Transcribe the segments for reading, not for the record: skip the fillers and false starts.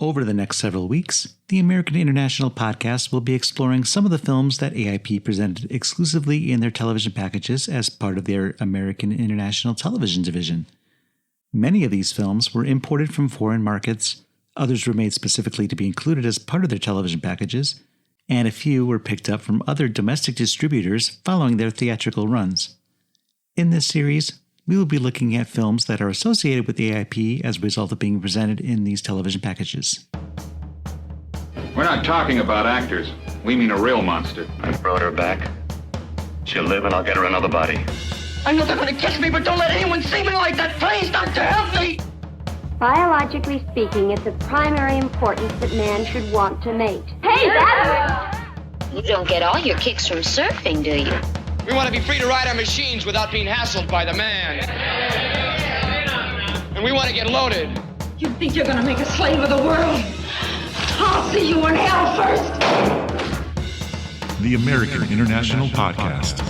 Over the next several weeks, the American International Podcast will be exploring some of the films that AIP presented exclusively in their television packages as part of their American International Television Division. Many of these films were imported from foreign markets, others were made specifically to be included as part of their television packages, and a few were picked up from other domestic distributors following their theatrical runs. In this series, we will be looking at films that are associated with the AIP as a result of being presented in these television packages. We're not talking about actors. We mean a real monster. I brought her back. She'll live and I'll get her another body. I know they're going to catch me, but don't let anyone see me like that. Please, doctor, help me! Biologically speaking, it's of primary importance that man should want to mate. Hey, that You don't get all your kicks from surfing, do you? We want to be free to ride our machines without being hassled by the man. And we want to get loaded. You think you're going to make a slave of the world? I'll see you in hell first! The American International Podcast.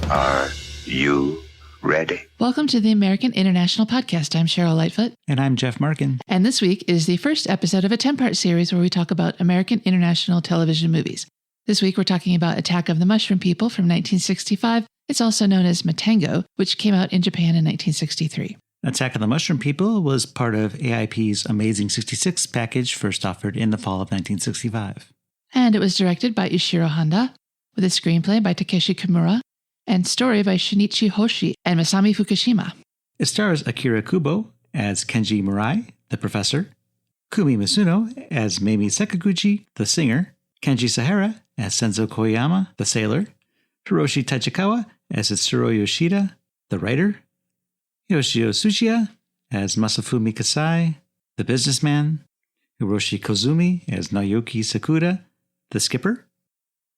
Are you ready? Welcome to the American International Podcast. I'm Cheryl Lightfoot. And I'm Jeff Markin. And this week is the first episode of a 10-part series where we talk about American International television movies. This week we're talking about Attack of the Mushroom People from 1965. It's also known as Matango, which came out in Japan in 1963. Attack of the Mushroom People was part of AIP's Amazing 66 package, first offered in the fall of 1965. And it was directed by Ishirō Honda, with a screenplay by Takeshi Kimura, and story by Shinichi Hoshi and Masami Fukushima. It stars Akira Kubo as Kenji Murai, the professor, Kumi Mizuno as Mami Sekiguchi, the singer, Kenji Sahara as Senzō Koyama, the sailor, Hiroshi Tachikawa as Etsurō Yoshida, the writer, Yoshio Tsuchiya as Masafumi Kasai, the businessman, Hiroshi Koizumi as Naoyuki Sakura, the skipper,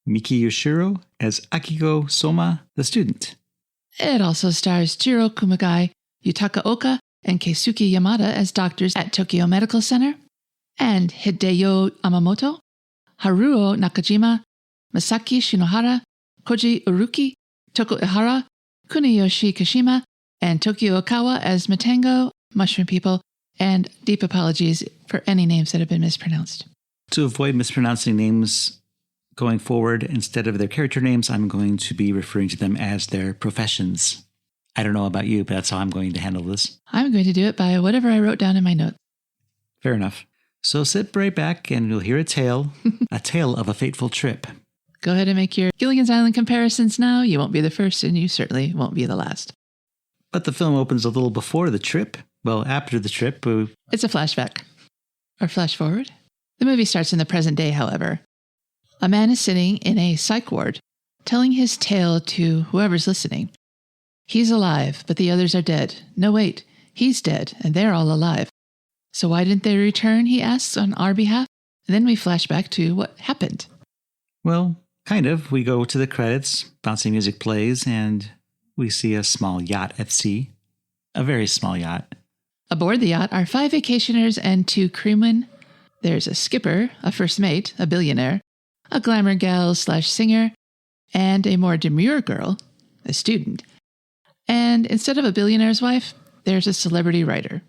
Miki Ishirō as Akiko Soma, the student. It also stars Jiro Kumagai, Yutaka Oka, and Keisuke Yamada as doctors at Tokyo Medical Center, and Hideo Yamamoto, Haruo Nakajima, Masaki Shinohara, Koji Uruki, Toko Ihara, Kuniyoshi Kashima, and Tokyo Okawa as Matango, Mushroom People, and deep apologies for any names that have been mispronounced. To avoid mispronouncing names going forward, instead of their character names, I'm going to be referring to them as their professions. I don't know about you, but that's how I'm going to handle this. I'm going to do it by whatever I wrote down in my notes. Fair enough. So sit right back and you'll hear a tale of a fateful trip. Go ahead and make your Gilligan's Island comparisons now. You won't be the first, and you certainly won't be the last. But the film opens a little before the trip. Well, after the trip. It's a flashback. Or flash forward. The movie starts in the present day, however. A man is sitting in a psych ward, telling his tale to whoever's listening. He's alive, but the others are dead. No, wait. He's dead, and they're all alive. So why didn't they return, he asks, on our behalf? And then we flash back to what happened. Well, kind of. We go to the credits, bouncy music plays, and we see a small yacht at sea. A very small yacht. Aboard the yacht are 5 vacationers and 2 crewmen. There's a skipper, a first mate, a billionaire, a glamour gal/singer, and a more demure girl, a student. And instead of a billionaire's wife, there's a celebrity writer.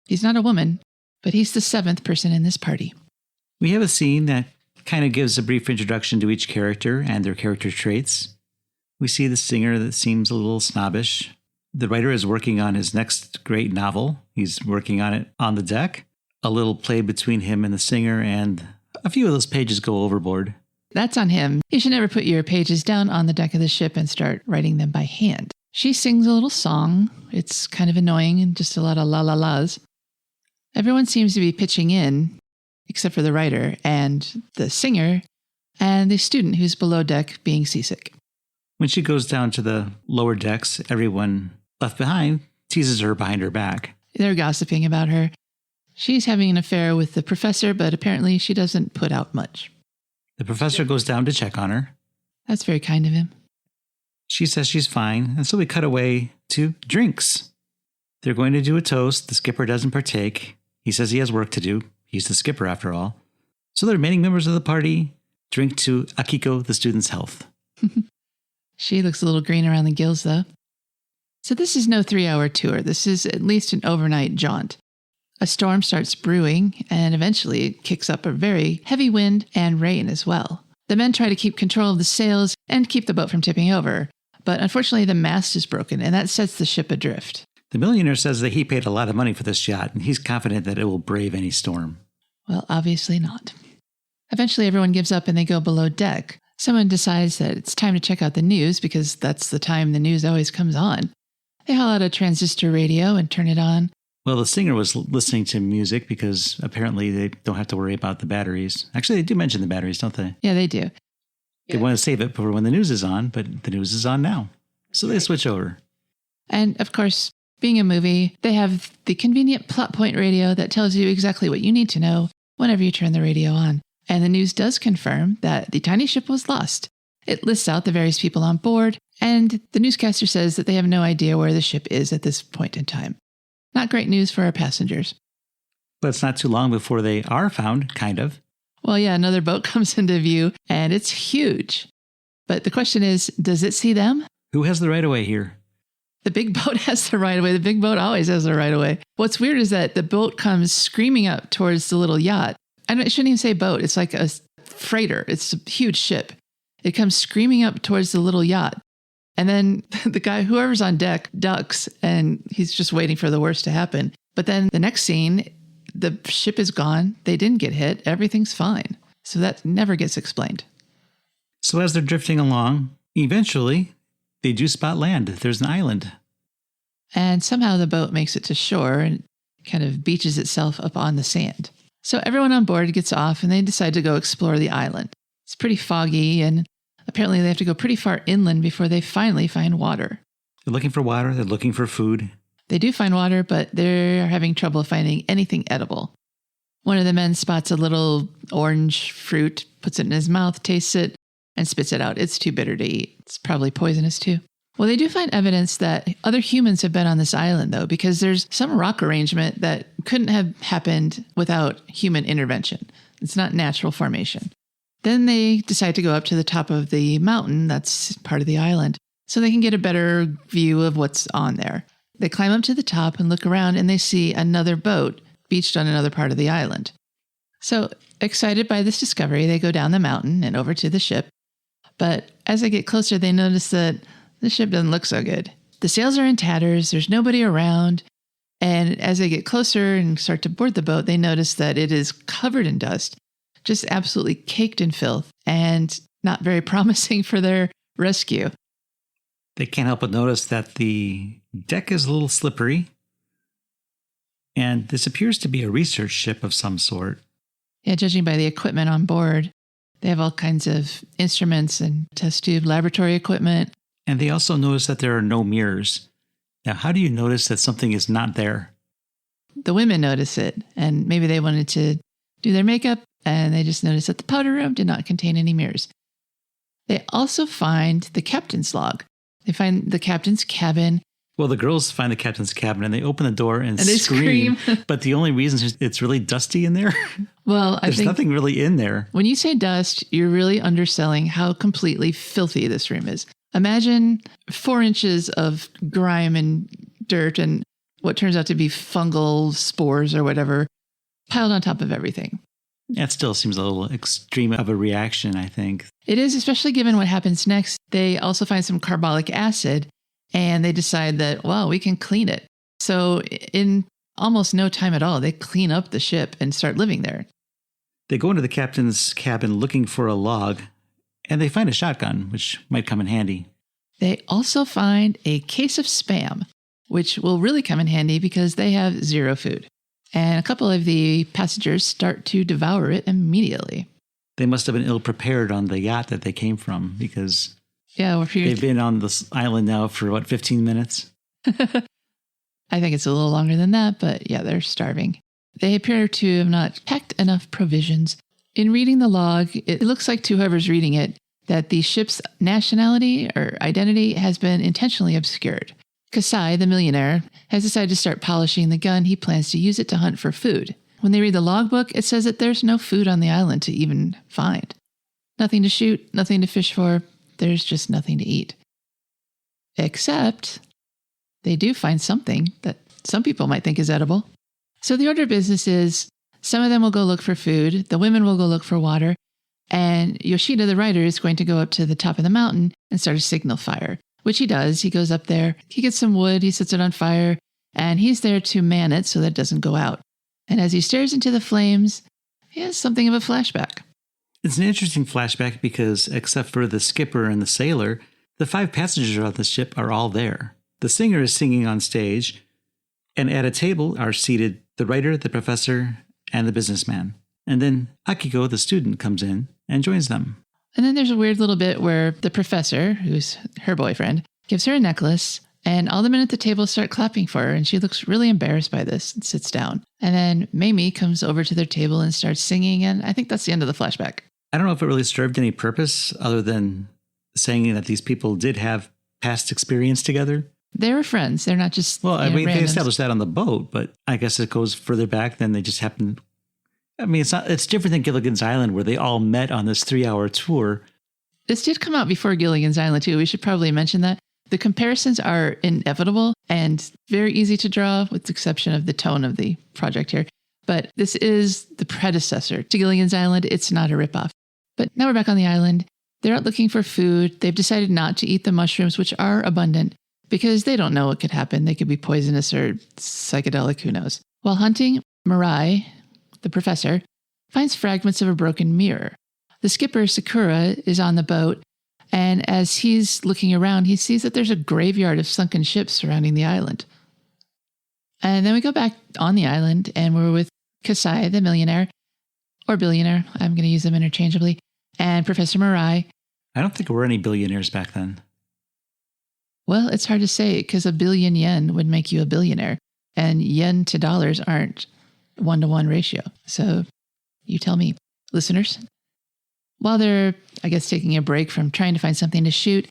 He's not a woman, but he's the 7th person in this party. We have a scene that kind of gives a brief introduction to each character and their character traits. We see the singer that seems a little snobbish. The writer is working on his next great novel. He's working on it on the deck. A little play between him and the singer, and a few of those pages go overboard. That's on him. You should never put your pages down on the deck of the ship and start writing them by hand. She sings a little song. It's kind of annoying and just a lot of la-la-las. Everyone seems to be pitching in, except for the writer and the singer and the student who's below deck being seasick. When she goes down to the lower decks, everyone left behind teases her behind her back. They're gossiping about her. She's having an affair with the professor, but apparently she doesn't put out much. The professor goes down to check on her. That's very kind of him. She says she's fine, and so we cut away to drinks. They're going to do a toast. The skipper doesn't partake. He says he has work to do. He's the skipper after all. So the remaining members of the party drink to Akiko, the student's health. She looks a little green around the gills, though. So this is no 3-hour tour. This is at least an overnight jaunt. A storm starts brewing, and eventually it kicks up a very heavy wind and rain as well. The men try to keep control of the sails and keep the boat from tipping over, but unfortunately the mast is broken, and that sets the ship adrift. The millionaire says that he paid a lot of money for this yacht, and he's confident that it will brave any storm. Well, obviously not. Eventually everyone gives up and they go below deck. Someone decides that it's time to check out the news because that's the time the news always comes on. They haul out a transistor radio and turn it on. Well, the singer was listening to music because apparently they don't have to worry about the batteries. Actually, they do mention the batteries, don't they? Yeah, they do. They want to save it for when the news is on, but the news is on now. So they switch over. And of course, being a movie, they have the convenient plot point radio that tells you exactly what you need to know whenever you turn the radio on. And the news does confirm that the tiny ship was lost. It lists out the various people on board, and the newscaster says that they have no idea where the ship is at this point in time. Not great news for our passengers. But it's not too long before they are found, kind of. Well, yeah, another boat comes into view, and it's huge. But the question is, does it see them? Who has the right of way here? The big boat has the right of way. The big boat always has the right of way. What's weird is that the boat comes screaming up towards the little yacht. I shouldn't even say boat. It's like a freighter. It's a huge ship. It comes screaming up towards the little yacht. And then the guy, whoever's on deck, ducks, and he's just waiting for the worst to happen. But then the next scene, the ship is gone. They didn't get hit. Everything's fine. So that never gets explained. So as they're drifting along, eventually they do spot land. There's an island. And somehow the boat makes it to shore and kind of beaches itself up on the sand. So everyone on board gets off and they decide to go explore the island. It's pretty foggy, and apparently they have to go pretty far inland before they finally find water. They're looking for water. They're looking for food. They do find water, but they're having trouble finding anything edible. One of the men spots a little orange fruit, puts it in his mouth, tastes it, and spits it out. It's too bitter to eat. It's probably poisonous too. Well, they do find evidence that other humans have been on this island, though, because there's some rock arrangement that couldn't have happened without human intervention. It's not natural formation. Then they decide to go up to the top of the mountain that's part of the island so they can get a better view of what's on there. They climb up to the top and look around, and they see another boat beached on another part of the island. So, excited by this discovery, they go down the mountain and over to the ship. But as they get closer, they notice that the ship doesn't look so good. The sails are in tatters, there's nobody around, and as they get closer and start to board the boat, they notice that it is covered in dust, just absolutely caked in filth, and not very promising for their rescue. They can't help but notice that the deck is a little slippery, and this appears to be a research ship of some sort. Yeah, judging by the equipment on board, they have all kinds of instruments and test tube laboratory equipment. And they also notice that there are no mirrors. Now, how do you notice that something is not there? The women notice it, and maybe they wanted to do their makeup, and they just noticed that the powder room did not contain any mirrors. They also find the captain's log. They find the captain's cabin. Well, the girls find the captain's cabin, and they open the door and they scream. But the only reason is it's really dusty in there. Well, There's nothing really in there. When you say dust, you're really underselling how completely filthy this room is. Imagine 4 inches of grime and dirt and what turns out to be fungal spores or whatever piled on top of everything. That still seems a little extreme of a reaction, I think. It is, especially given what happens next. They also find some carbolic acid, and they decide that, well, we can clean it. So in almost no time at all, they clean up the ship and start living there. They go into the captain's cabin looking for a log, and they find a shotgun, which might come in handy. They also find a case of Spam, which will really come in handy because they have 0 food. And a couple of the passengers start to devour it immediately. They must have been ill-prepared on the yacht that they came from because they've been on this island now for, 15 minutes? I think it's a little longer than that, but yeah, they're starving. They appear to have not packed enough provisions. In reading the log, it looks like to whoever's reading it that the ship's nationality or identity has been intentionally obscured. Kasai, the millionaire, has decided to start polishing the gun. He plans to use it to hunt for food. When they read the logbook, it says that there's no food on the island to even find. Nothing to shoot, nothing to fish for. There's just nothing to eat. Except they do find something that some people might think is edible. So the order of business is some of them will go look for food, the women will go look for water, and Yoshida, the writer, is going to go up to the top of the mountain and start a signal fire, which he does. He goes up there, he gets some wood, he sets it on fire, and he's there to man it so that it doesn't go out. And as he stares into the flames, he has something of a flashback. It's an interesting flashback because, except for the skipper and the sailor, the 5 passengers on the ship are all there. The singer is singing on stage, and at a table are seated the writer, the professor, and the businessman. And then Akiko, the student, comes in and joins them. And then there's a weird little bit where the professor, who's her boyfriend, gives her a necklace, and all the men at the table start clapping for her, and she looks really embarrassed by this and sits down. And then Mami comes over to their table and starts singing, and I think that's the end of the flashback. I don't know if it really served any purpose other than saying that these people did have past experience together. They were friends. They're not just they randoms. established that on the boat, but I guess it goes further back than they just happened. I mean, it's different than Gilligan's Island where they all met on this 3-hour tour. This did come out before Gilligan's Island, too. We should probably mention that. The comparisons are inevitable and very easy to draw, with the exception of the tone of the project here. But this is the predecessor to Gilligan's Island. It's not a ripoff. But now we're back on the island. They're out looking for food. They've decided not to eat the mushrooms, which are abundant, because they don't know what could happen. They could be poisonous or psychedelic, who knows. While hunting, Murai, the professor, finds fragments of a broken mirror. The skipper, Sakura, is on the boat, and as he's looking around, he sees that there's a graveyard of sunken ships surrounding the island. And then we go back on the island, and we're with Kasai, the millionaire, or billionaire, I'm going to use them interchangeably, and Professor Murai. I don't think there were any billionaires back then. Well, it's hard to say, because 1 billion yen would make you a billionaire, and yen to dollars aren't 1-to-1 ratio. So you tell me, listeners. While they're, I guess, taking a break from trying to find something to shoot,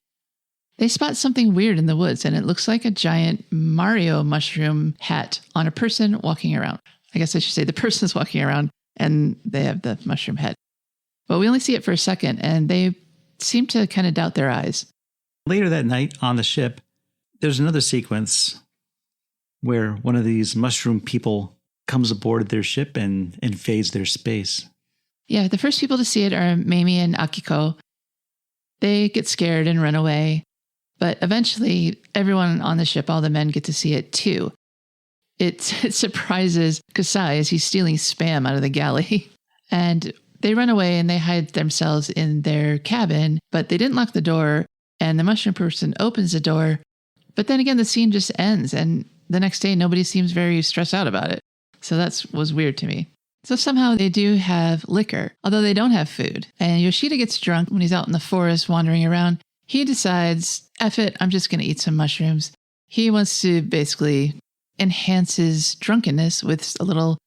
they spot something weird in the woods, and it looks like a giant Mario mushroom hat on a person walking around. I guess I should say the person's walking around, and they have the mushroom head. But we only see it for a second, and they seem to kind of doubt their eyes. Later that night on the ship, there's another sequence where one of these mushroom people comes aboard their ship and invades their space. Yeah, the first people to see it are Mami and Akiko. They get scared and run away. But eventually, everyone on the ship, all the men, get to see it too. It surprises Kasai as he's stealing Spam out of the galley. And they run away and they hide themselves in their cabin, but they didn't lock the door. And the mushroom person opens the door. But then again, the scene just ends. And the next day, nobody seems very stressed out about it. So that was weird to me. So somehow they do have liquor, although they don't have food. And Yoshida gets drunk when he's out in the forest wandering around. He decides, F it, I'm just going to eat some mushrooms. He wants to basically enhance his drunkenness with a little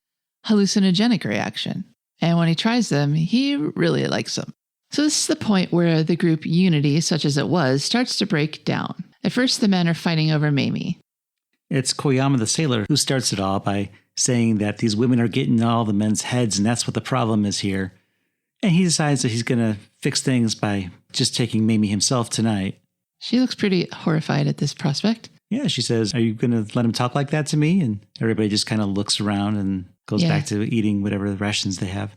hallucinogenic reaction. And when he tries them, he really likes them. So this is the point where the group unity, such as it was, starts to break down. At first, the men are fighting over Mami. It's Koyama the sailor who starts it all by saying that these women are getting in all the men's heads and that's what the problem is here. And he decides that he's going to fix things by just taking Mami himself tonight. She looks pretty horrified at this prospect. Yeah, she says, are you going to let him talk like that to me? And everybody just kind of looks around and goes back to eating whatever rations they have.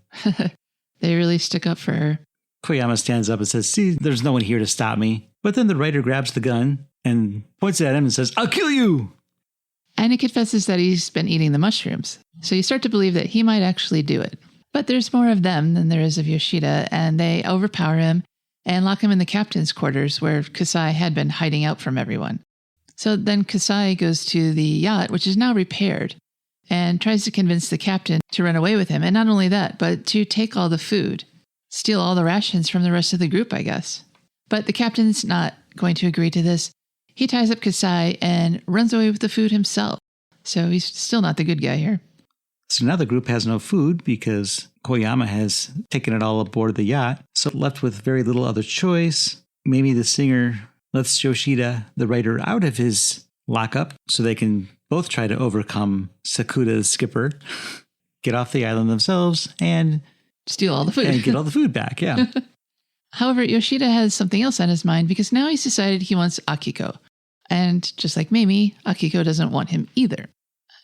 They really stick up for her. Koyama stands up and says, see, there's no one here to stop me. But then the writer grabs the gun and points it at him and says, I'll kill you. And he confesses that he's been eating the mushrooms. So you start to believe that he might actually do it. But there's more of them than there is of Yoshida, and they overpower him and lock him in the captain's quarters where Kasai had been hiding out from everyone. So then Kasai goes to the yacht, which is now repaired, and tries to convince the captain to run away with him. And not only that, but to take all the food, steal all the rations from the rest of the group, I guess. But the captain's not going to agree to this. He ties up Kasai and runs away with the food himself. So he's still not the good guy here. So now the group has no food because Koyama has taken it all aboard the yacht. So left with very little other choice, Mami the singer lets Yoshida, the writer, out of his lockup so they can both try to overcome Sakura the skipper, get off the island themselves, and steal all the food. And get all the food back, yeah. However, Yoshida has something else on his mind because now he's decided he wants Akiko. And just like Mami, Akiko doesn't want him either.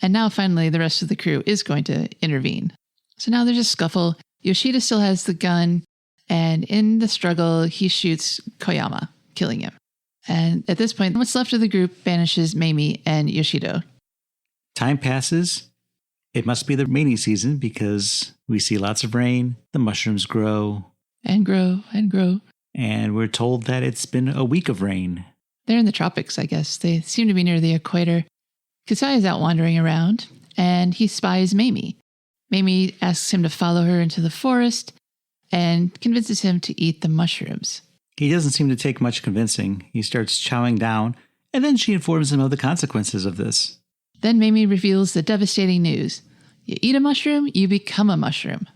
And now finally the rest of the crew is going to intervene. So now there's a scuffle. Yoshida still has the gun, and in the struggle, he shoots Koyama, killing him. And at this point, what's left of the group banishes Mami and Yoshida. Time passes. It must be the rainy season because we see lots of rain. The mushrooms grow. And grow and grow. And we're told that it's been a week of rain. They're in the tropics, I guess. They seem to be near the equator. Kasai is out wandering around, and he spies Mami. Mami asks him to follow her into the forest and convinces him to eat the mushrooms. He doesn't seem to take much convincing. He starts chowing down, and then she informs him of the consequences of this. Then Mami reveals the devastating news. You eat a mushroom, you become a mushroom.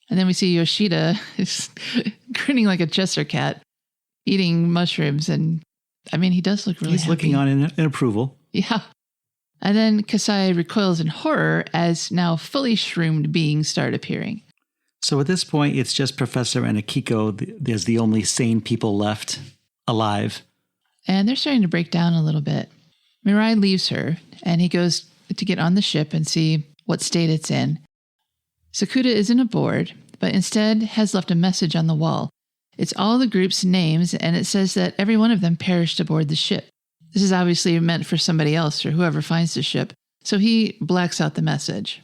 And then we see Yoshida grinning like a Chester cat, eating mushrooms. And I mean, he does look really He's happy. looking on in approval. Yeah. And then Kasai recoils in horror as now fully shroomed beings start appearing. So at this point, it's just Professor and Akiko as the only sane people left alive. And they're starting to break down a little bit. Murai leaves her, and he goes to get on the ship and see what state it's in. Sakuda isn't aboard, but instead has left a message on the wall. It's all the group's names, and it says that every one of them perished aboard the ship. This is obviously meant for somebody else or whoever finds the ship, so he blacks out the message.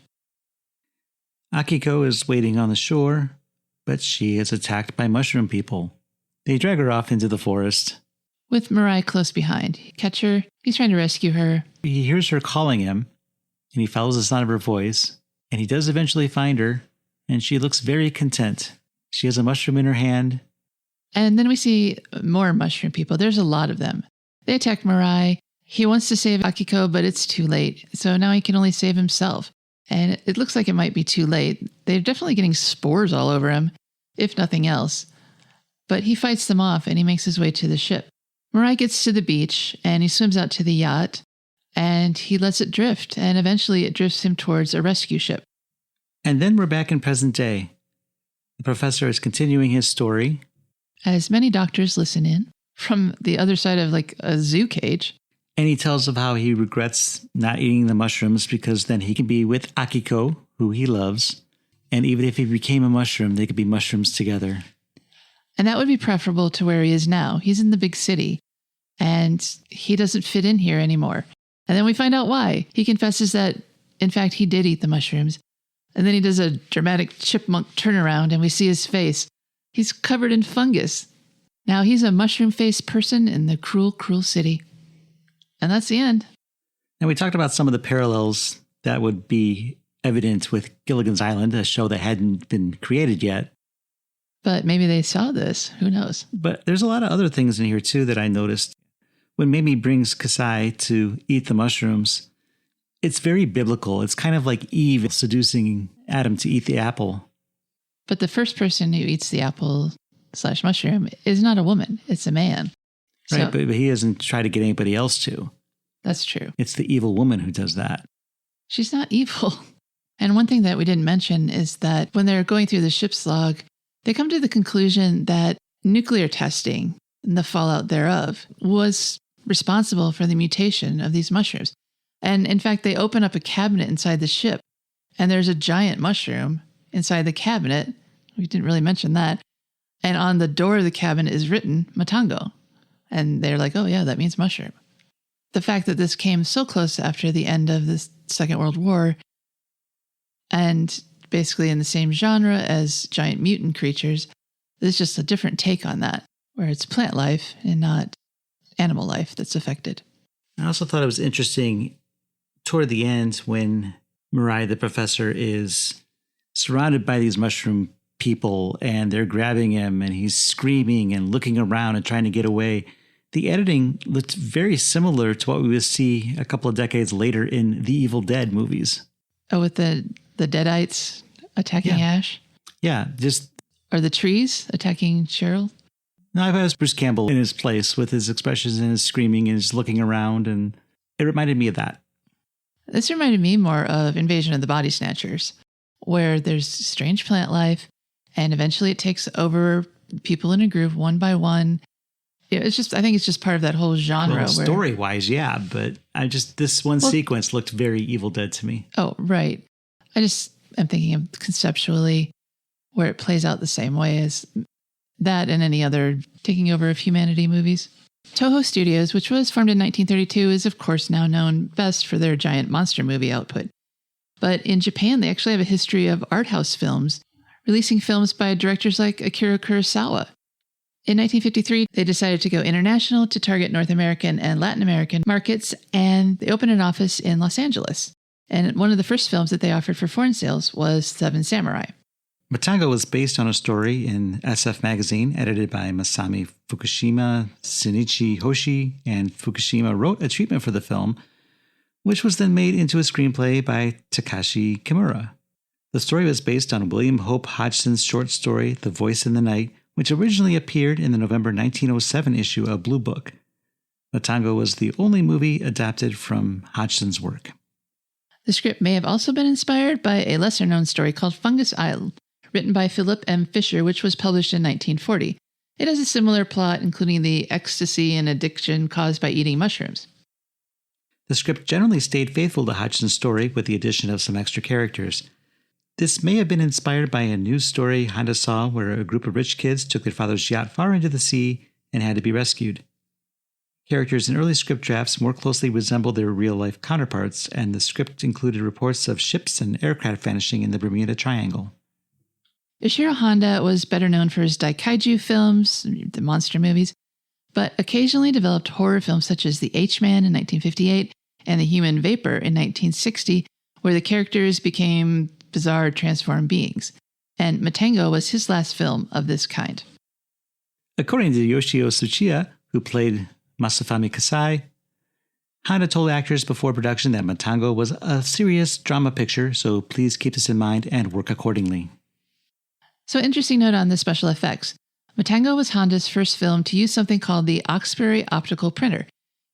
Akiko is waiting on the shore, but she is attacked by mushroom people. They drag her off into the forest. With Murai close behind. Catch her. He's trying to rescue her. He hears her calling him, and he follows the sound of her voice, and he does eventually find her, and she looks very content. She has a mushroom in her hand. And then we see more mushroom people. There's a lot of them. They attack Murai. He wants to save Akiko, but it's too late. So now he can only save himself. And it looks like it might be too late. They're definitely getting spores all over him, if nothing else. But he fights them off, and he makes his way to the ship. Murai gets to the beach, and he swims out to the yacht, and he lets it drift, and eventually it drifts him towards a rescue ship. And then we're back in present day. The professor is continuing his story. As many doctors listen in from the other side of like a zoo cage. And he tells of how he regrets not eating the mushrooms because then he can be with Akiko, who he loves. And even if he became a mushroom, they could be mushrooms together. And that would be preferable to where he is now. He's in the big city, and he doesn't fit in here anymore. And then we find out why. He confesses that, in fact, he did eat the mushrooms. And then he does a dramatic chipmunk turnaround, and we see his face. He's covered in fungus. Now he's a mushroom-faced person in the cruel, cruel city. And that's the end. And we talked about some of the parallels that would be evident with Gilligan's Island, a show that hadn't been created yet. But maybe they saw this. Who knows? But there's a lot of other things in here, too, that I noticed. When Mami brings Kasai to eat the mushrooms, it's very biblical. It's kind of like Eve seducing Adam to eat the apple. But the first person who eats the apple/mushroom is not a woman. It's a man. Right, So, but he doesn't try to get anybody else to. that's true. It's the evil woman who does that. She's not evil. And one thing that we didn't mention is that when they're going through the ship's log, they come to the conclusion that nuclear testing and the fallout thereof was responsible for the mutation of these mushrooms. And in fact, they open up a cabinet inside the ship, and there's a giant mushroom inside the cabinet. We didn't really mention that. And on the door of the cabinet is written Matango. And they're like, oh yeah, that means mushroom. The fact that this came so close after the end of the Second World War, and basically in the same genre as giant mutant creatures, there's just a different take on that, where it's plant life and not animal life that's affected. I also thought it was interesting toward the end when Murai, the professor, is surrounded by these mushroom people and they're grabbing him and he's screaming and looking around and trying to get away. The editing looked very similar to what we would see a couple of decades later in the Evil Dead movies. Oh, with the Deadites attacking Ash? Yeah, just... Or the trees attacking Cheryl? No, I thought it was Bruce Campbell in his place with his expressions and his screaming and his looking around, and it reminded me of that. This reminded me more of Invasion of the Body Snatchers, where there's strange plant life, and eventually it takes over people in a group one by one, I think it's just part of that whole genre. Well, story-wise, yeah, but this one sequence looked very Evil Dead to me. Oh, right. I'm thinking of conceptually where it plays out the same way as that and any other taking over of humanity movies. Toho Studios, which was formed in 1932, is of course now known best for their giant monster movie output. But in Japan, they actually have a history of art house films, releasing films by directors like Akira Kurosawa. In 1953, they decided to go international to target North American and Latin American markets, and they opened an office in Los Angeles. And one of the first films that they offered for foreign sales was Seven Samurai. Matango was based on a story in SF Magazine, edited by Masami Fukushima, Shinichi Hoshi, and Fukushima wrote a treatment for the film, which was then made into a screenplay by Takeshi Kimura. The story was based on William Hope Hodgson's short story, The Voice in the Night, which originally appeared in the November 1907 issue of Blue Book. Matango was the only movie adapted from Hodgson's work. The script may have also been inspired by a lesser-known story called Fungus Isle, written by Philip M. Fisher, which was published in 1940. It has a similar plot, including the ecstasy and addiction caused by eating mushrooms. The script generally stayed faithful to Hodgson's story with the addition of some extra characters. This may have been inspired by a news story Honda saw where a group of rich kids took their father's yacht far into the sea and had to be rescued. Characters in early script drafts more closely resembled their real-life counterparts, and the script included reports of ships and aircraft vanishing in the Bermuda Triangle. Ishirō Honda was better known for his Daikaiju films, the monster movies, but occasionally developed horror films such as The H-Man in 1958 and The Human Vapor in 1960, where the characters became bizarre transformed beings. And Matango was his last film of this kind. According to Yoshio Tsuchiya, who played Masafumi Kasai, Honda told actors before production that Matango was a serious drama picture, so please keep this in mind and work accordingly. So, interesting note on the special effects. Matango was Honda's first film to use something called the Oxbury optical printer.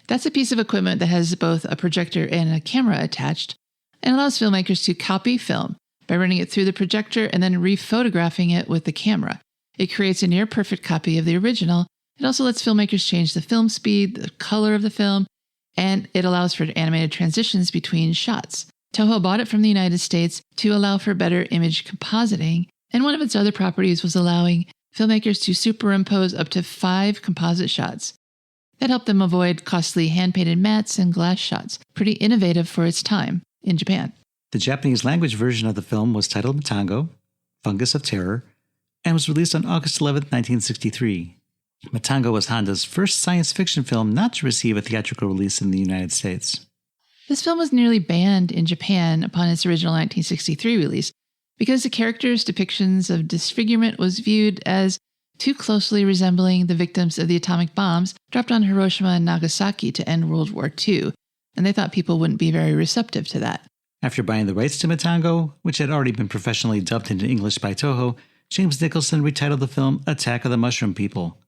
That's a piece of equipment that has both a projector and a camera attached, and allows filmmakers to copy film by running it through the projector and then rephotographing it with the camera. It creates a near-perfect copy of the original. It also lets filmmakers change the film speed, the color of the film, and it allows for animated transitions between shots. Toho bought it from the United States to allow for better image compositing, and one of its other properties was allowing filmmakers to superimpose up to 5 composite shots. That helped them avoid costly hand-painted mats and glass shots. Pretty innovative for its time in Japan. The Japanese language version of the film was titled Matango, Fungus of Terror, and was released on August 11, 1963. Matango was Honda's first science fiction film not to receive a theatrical release in the United States. This film was nearly banned in Japan upon its original 1963 release because the character's depictions of disfigurement was viewed as too closely resembling the victims of the atomic bombs dropped on Hiroshima and Nagasaki to end World War II, and they thought people wouldn't be very receptive to that. After buying the rights to Matango, which had already been professionally dubbed into English by Toho, James Nicholson retitled the film Attack of the Mushroom People.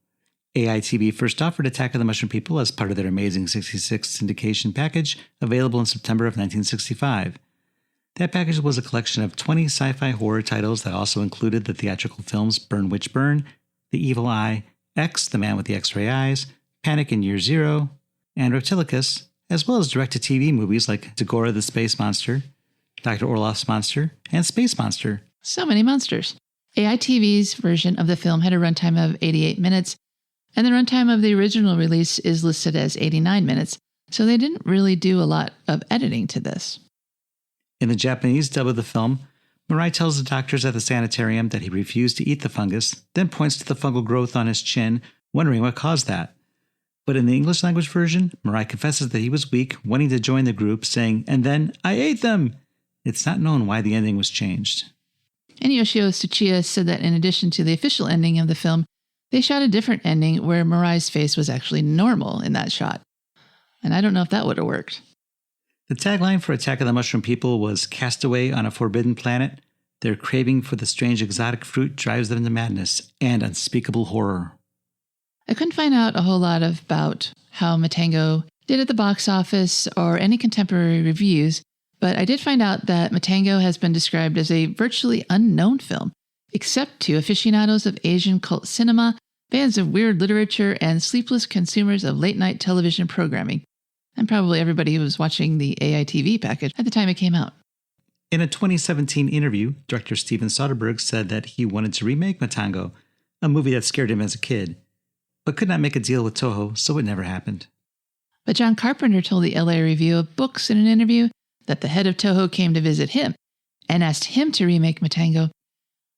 AITV first offered Attack of the Mushroom People as part of their Amazing 66 syndication package, available in September of 1965. That package was a collection of 20 sci-fi horror titles that also included the theatrical films Burn Witch Burn, The Evil Eye, X, The Man with the X-Ray Eyes, Panic in Year Zero, and Reptilicus, as well as direct-to-TV movies like Dagora the Space Monster, Dr. Orloff's Monster, and Space Monster. So many monsters. AITV's version of the film had a runtime of 88 minutes, and the runtime of the original release is listed as 89 minutes, so they didn't really do a lot of editing to this. In the Japanese dub of the film, Murai tells the doctors at the sanitarium that he refused to eat the fungus, then points to the fungal growth on his chin, wondering what caused that. But in the English language version, Murai confesses that he was weak, wanting to join the group, saying, "And then I ate them!" It's not known why the ending was changed. And Yoshio Tsuchiya said that in addition to the official ending of the film, they shot a different ending where Murai's face was actually normal in that shot. And I don't know if that would have worked. The tagline for Attack of the Mushroom People was "Castaway on a forbidden planet. Their craving for the strange exotic fruit drives them to madness and unspeakable horror." I couldn't find out a whole lot about how Matango did at the box office or any contemporary reviews, but I did find out that Matango has been described as a virtually unknown film, except to aficionados of Asian cult cinema fans of weird literature, and sleepless consumers of late-night television programming. And probably everybody who was watching the AITV package at the time it came out. In a 2017 interview, director Steven Soderbergh said that he wanted to remake Matango, a movie that scared him as a kid, but could not make a deal with Toho, so it never happened. But John Carpenter told the LA Review of Books in an interview that the head of Toho came to visit him and asked him to remake Matango.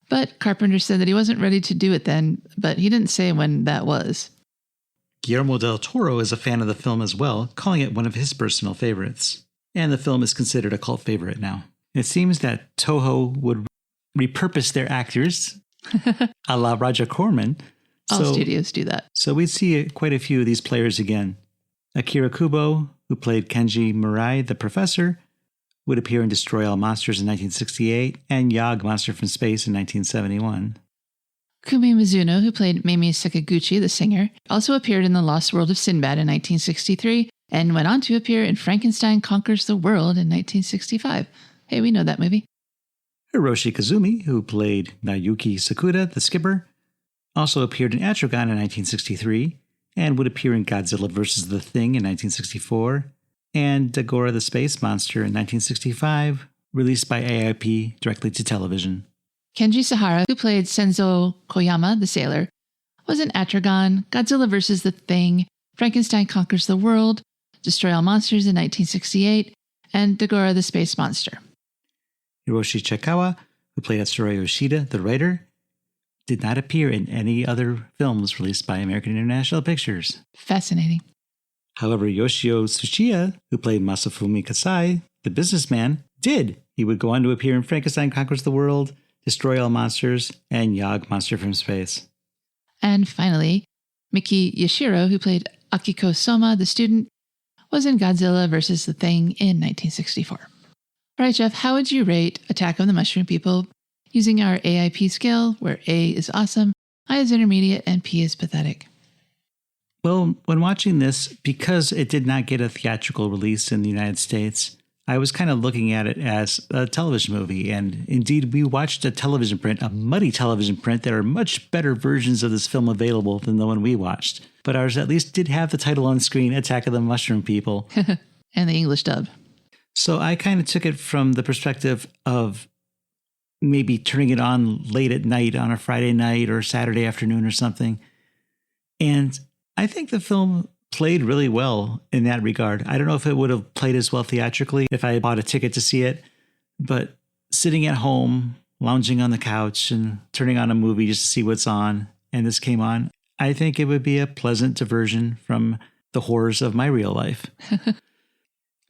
But Carpenter said that he wasn't ready to do it then, but he didn't say when that was. Guillermo del Toro is a fan of the film as well, calling it one of his personal favorites. And the film is considered a cult favorite now. It seems that Toho would repurpose their actors, a la Roger Corman. All studios do that. So we'd see quite a few of these players again. Akira Kubo, who played Kenji Murai, the professor, would appear in Destroy All Monsters in 1968 and Yog, Monster from Space in 1971. Kumi Mizuno, who played Mami Sekiguchi, the singer, also appeared in The Lost World of Sinbad in 1963 and went on to appear in Frankenstein Conquers the World in 1965. Hey, we know that movie. Hiroshi Kazumi, who played Naoyuki Sakuda, the skipper, also appeared in Atragon in 1963 and would appear in Godzilla vs. the Thing in 1964 and Dagora the Space Monster in 1965, released by AIP directly to television. Kenji Sahara, who played Senzō Koyama, the sailor, was in Atragon, Godzilla vs. the Thing, Frankenstein Conquers the World, Destroy All Monsters in 1968, and Dagora the Space Monster. Hiroshi Chikawa, who played Etsurō Yoshida, the writer, did not appear in any other films released by American International Pictures. Fascinating. However, Yoshio Tsuchiya, who played Masafumi Kasai, the businessman, did. He would go on to appear in Frankenstein Conquers the World, Destroy All Monsters, and Yog, Monster from Space. And finally, Miki Ishirō, who played Akiko Soma, the student, was in Godzilla vs. the Thing in 1964. All right, Jeff, how would you rate Attack of the Mushroom People using our AIP scale, where A is awesome, I is intermediate, and P is pathetic? Well, when watching this, because it did not get a theatrical release in the United States, I was kind of looking at it as a television movie. And indeed, we watched a television print, a muddy television print. There are much better versions of this film available than the one we watched. But ours at least did have the title on screen, Attack of the Mushroom People. And the English dub. So I kind of took it from the perspective of maybe turning it on late at night on a Friday night or Saturday afternoon or something. And I think the film played really well in that regard. I don't know if it would have played as well theatrically if I had bought a ticket to see it, but sitting at home, lounging on the couch and turning on a movie just to see what's on, and this came on, I think it would be a pleasant diversion from the horrors of my real life.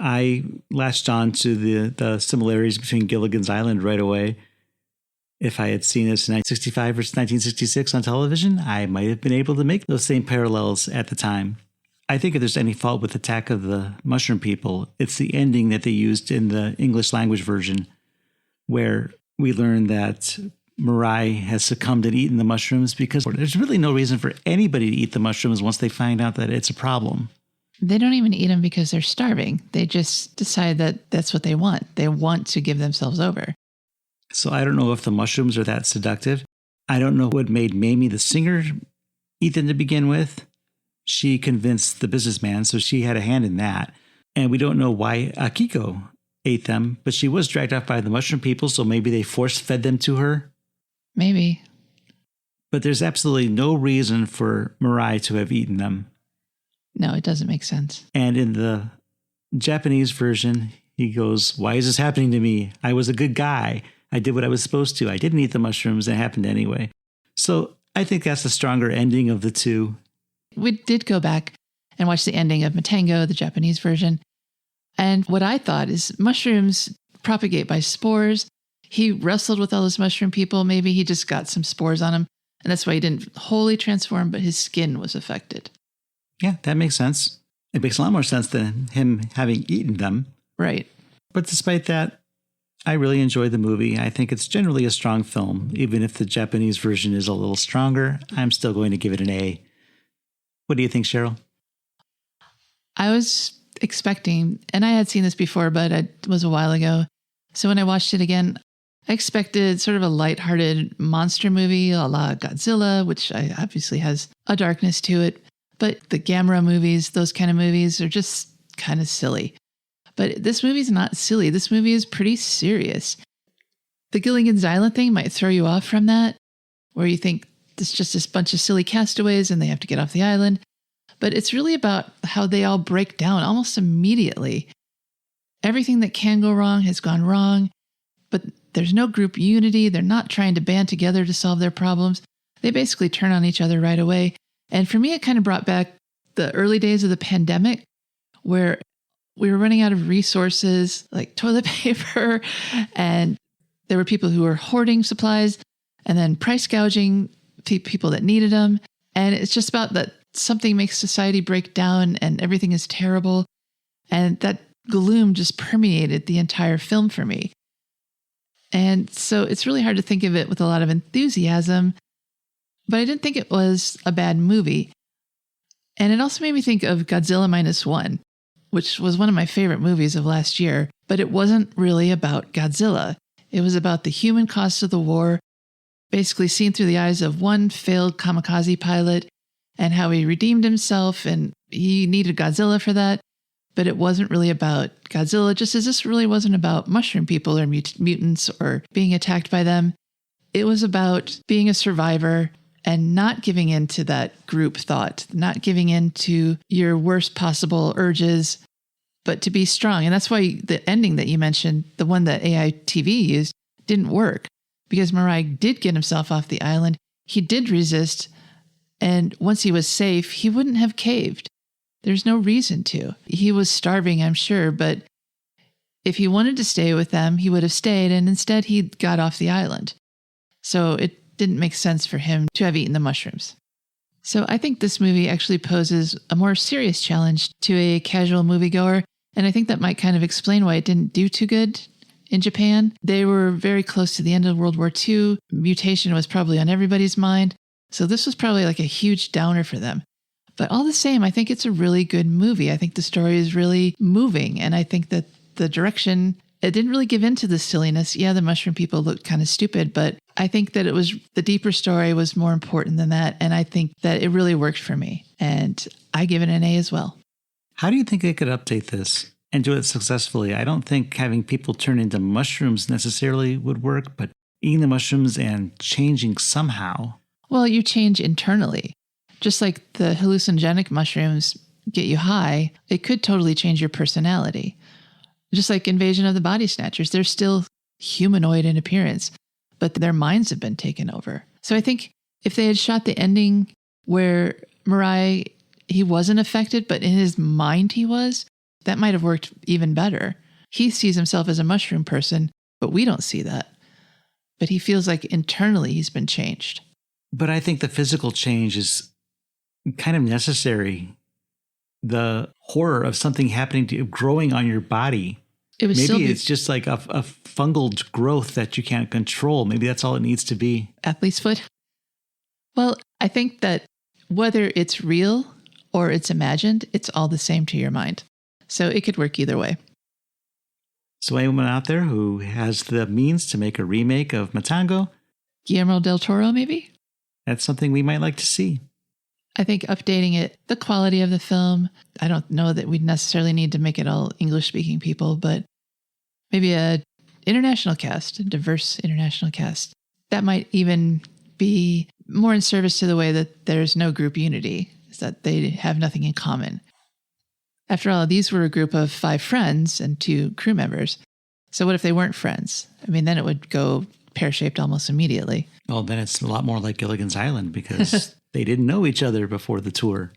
I latched on to the similarities between Gilligan's Island right away. If I had seen this in 1965 versus 1966 on television, I might have been able to make those same parallels at the time. I think if there's any fault with Attack of the Mushroom People, it's the ending that they used in the English language version, where we learn that Murai has succumbed and eaten the mushrooms because there's really no reason for anybody to eat the mushrooms once they find out that it's a problem. They don't even eat them because they're starving. They just decide that that's what they want. They want to give themselves over. So I don't know if the mushrooms are that seductive. I don't know what made Mami, the singer, eat them to begin with. She convinced the businessman, so she had a hand in that. And we don't know why Akiko ate them, but she was dragged off by the mushroom people, so maybe they force-fed them to her. Maybe. But there's absolutely no reason for Murai to have eaten them. No, it doesn't make sense. And in the Japanese version, he goes, "Why is this happening to me? I was a good guy. I did what I was supposed to. I didn't eat the mushrooms. It happened anyway." So I think that's the stronger ending of the two. We did go back and watch the ending of Matango, the Japanese version. And what I thought is mushrooms propagate by spores. He wrestled with all those mushroom people. Maybe he just got some spores on him. And that's why he didn't wholly transform, but his skin was affected. Yeah, that makes sense. It makes a lot more sense than him having eaten them. Right. But despite that, I really enjoyed the movie. I think it's generally a strong film. Even if the Japanese version is a little stronger, I'm still going to give it an A. What do you think, Cheryl? I was expecting, and I had seen this before, but it was a while ago. So when I watched it again, I expected sort of a lighthearted monster movie a la Godzilla, which obviously has a darkness to it. But the Gamera movies, those kind of movies, are just kind of silly. But this movie's not silly. This movie is pretty serious. The Gilligan's Island thing might throw you off from that, where you think it's just this bunch of silly castaways and they have to get off the island. But it's really about how they all break down almost immediately. Everything that can go wrong has gone wrong, but there's no group unity. They're not trying to band together to solve their problems. They basically turn on each other right away. And for me, it kind of brought back the early days of the pandemic, where we were running out of resources like toilet paper, and there were people who were hoarding supplies and then price gouging people that needed them. And it's just about that something makes society break down and everything is terrible. And that gloom just permeated the entire film for me. And so it's really hard to think of it with a lot of enthusiasm, but I didn't think it was a bad movie. And it also made me think of Godzilla -1, which was one of my favorite movies of last year, but it wasn't really about Godzilla. It was about the human cost of the war, basically seen through the eyes of one failed kamikaze pilot and how he redeemed himself, and he needed Godzilla for that. But it wasn't really about Godzilla, just as this really wasn't about mushroom people or mutants or being attacked by them. It was about being a survivor and not giving in to that group thought, not giving in to your worst possible urges, but to be strong. And that's why the ending that you mentioned, the one that AITV used, didn't work, because Murai did get himself off the island. He did resist. And once he was safe, he wouldn't have caved. There's no reason to. He was starving, I'm sure, but if he wanted to stay with them, he would have stayed, and instead he got off the island. So it didn't make sense for him to have eaten the mushrooms. So I think this movie actually poses a more serious challenge to a casual moviegoer, and I think that might kind of explain why it didn't do too good in Japan. They were very close to the end of World War II. Mutation was probably on everybody's mind, so this was probably like a huge downer for them. But all the same, I think it's a really good movie. I think the story is really moving. And I think that the direction, it didn't really give in to the silliness. Yeah, the mushroom people looked kind of stupid, but I think that it was the deeper story was more important than that. And I think that it really worked for me. And I give it an A as well. How do you think they could update this and do it successfully? I don't think having people turn into mushrooms necessarily would work, but eating the mushrooms and changing somehow. Well, you change internally. Just like the hallucinogenic mushrooms get you high, it could totally change your personality. Just like Invasion of the Body Snatchers, they're still humanoid in appearance, but their minds have been taken over. So I think if they had shot the ending where Murai, he wasn't affected, but in his mind he was, that might have worked even better. He sees himself as a mushroom person, but we don't see that. But he feels like internally he's been changed. But I think the physical change is kind of necessary. The horror of something happening to you, growing on your body. Maybe it's just like a fungal growth that you can't control. Maybe that's all it needs to be. Athlete's foot. Well, I think that whether it's real or it's imagined, it's all the same to your mind. So it could work either way. So anyone out there who has the means to make a remake of Matango? Guillermo del Toro, maybe? That's something we might like to see. I think updating it, the quality of the film, I don't know that we'd necessarily need to make it all English-speaking people, but maybe a international cast, a diverse international cast. That might even be more in service to the way that there's no group unity, is that they have nothing in common. After all, these were a group of 5 friends and 2 crew members. So what if they weren't friends? I mean, then it would go pear-shaped almost immediately. Well, then it's a lot more like Gilligan's Island because they didn't know each other before the tour.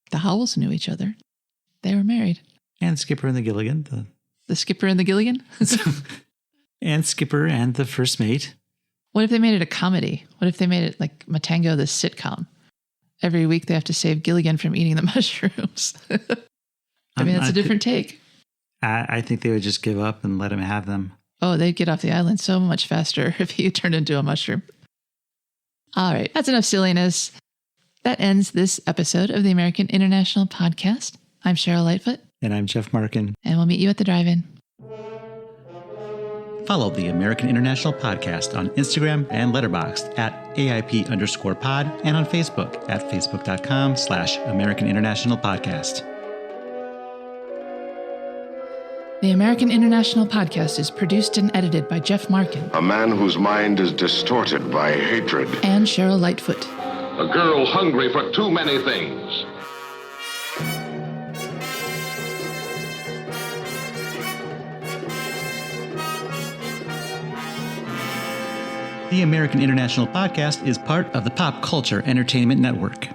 The Howells knew each other. They were married. And Skipper and the Gilligan. The Skipper and the Gilligan? And Skipper and the first mate. What if they made it a comedy? What if they made it like Matango, the sitcom? Every week they have to save Gilligan from eating the mushrooms. I mean, that's a different take. I think they would just give up and let him have them. Oh, they'd get off the island so much faster if he turned into a mushroom. All right, that's enough silliness. That ends this episode of the American International Podcast. I'm Cheryl Lightfoot. And I'm Jeff Markin. And we'll meet you at the drive-in. Follow the American International Podcast on Instagram and Letterboxd at AIP_pod and on Facebook at facebook.com/American International Podcast. The American International Podcast is produced and edited by Jeff Markin. A man whose mind is distorted by hatred. And Cheryl Lightfoot. A girl hungry for too many things. The American International Podcast is part of the Pop Culture Entertainment Network.